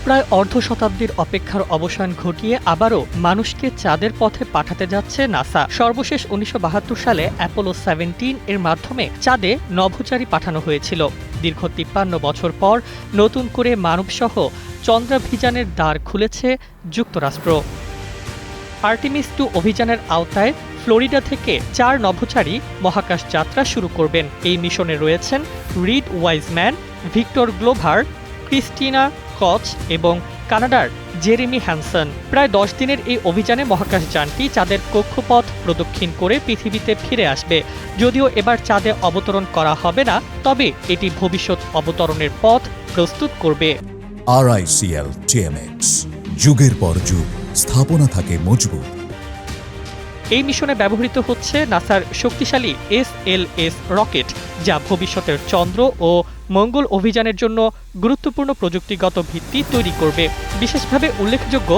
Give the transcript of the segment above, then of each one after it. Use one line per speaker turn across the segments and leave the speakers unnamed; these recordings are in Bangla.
প্রায় অর্ধ শতাব্দীর অপেক্ষার অবসান ঘটিয়ে আবারও মানুষকে চাঁদের পথে পাঠাতে যাচ্ছে নাসা। সর্বশেষ ১৯৭২ সালে অ্যাপোলো 17 এর মাধ্যমে চাঁদে নভোচারী পাঠানো হয়েছিল। দীর্ঘ ৫৩ বছর পর নতুন করে মানবসহ চন্দ্রাভিযানের দ্বার খুলেছে যুক্তরাষ্ট্র। আর্টেমিস 2 অভিযানের আওতায় ফ্লোরিডা থেকে ৪ নভোচারী মহাকাশ যাত্রা শুরু করবেন। এই মিশনে রয়েছেন Reid Wiseman, Victor Glover, Christina Koch এবং কানাডার জেরেমি হ্যানসন। প্রায় ১০ দিনের এই অভিযানে মহাকাশযানটি চাঁদের কক্ষপথ প্রদক্ষিণ করে পৃথিবীতে ফিরে আসবে। যদিও এবার চাঁদে অবতরণ করা হবে না, তবে এটি ভবিষ্যৎ অবতরণের পথ প্রস্তুত করবে।
RICL TMX, যুগের পর যুগ স্থাপনা থাকে মজবুত।
এই মিশনে ব্যবহৃত হচ্ছে নাসার শক্তিশালী SLS রকেট, যা ভবিষ্যতের চন্দ্র ও মঙ্গল অভিযানের জন্য গুরুত্বপূর্ণ প্রযুক্তিগত ভিত্তি তৈরি করবে। বিশেষভাবে উল্লেখযোগ্য,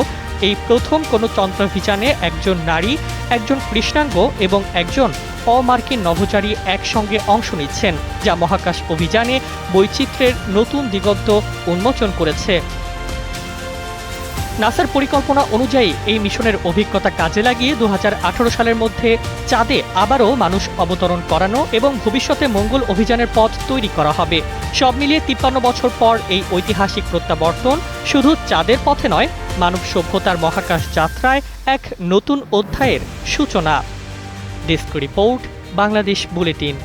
এই প্রথম কোনো চন্দ্রাভিযানে একজন নারী, একজন কৃষ্ণাঙ্গ এবং একজন অমার্কিন নভোচারী একসঙ্গে অংশ নিচ্ছেন, যা মহাকাশ অভিযানে বৈচিত্র্যের নতুন দিগন্ত উন্মোচন করেছে। নাসার পরিকল্পনা অনুযায়ী এই মিশনের অভিজ্ঞতা কাজে লাগিয়ে ২০১৮ সালের মধ্যে চাঁদে আবারও মানুষ অবতরণ করানো এবং ভবিষ্যতে মঙ্গল অভিযানের পথ তৈরি করা হবে। সব মিলিয়ে ৫৩ বছর পর এই ঐতিহাসিক প্রত্যাবর্তন শুধু চাঁদের পথে নয়, মানব সভ্যতার মহাকাশ যাত্রায় এক নতুন অধ্যায়ের সূচনা। Desk report, Bangladesh bulletin.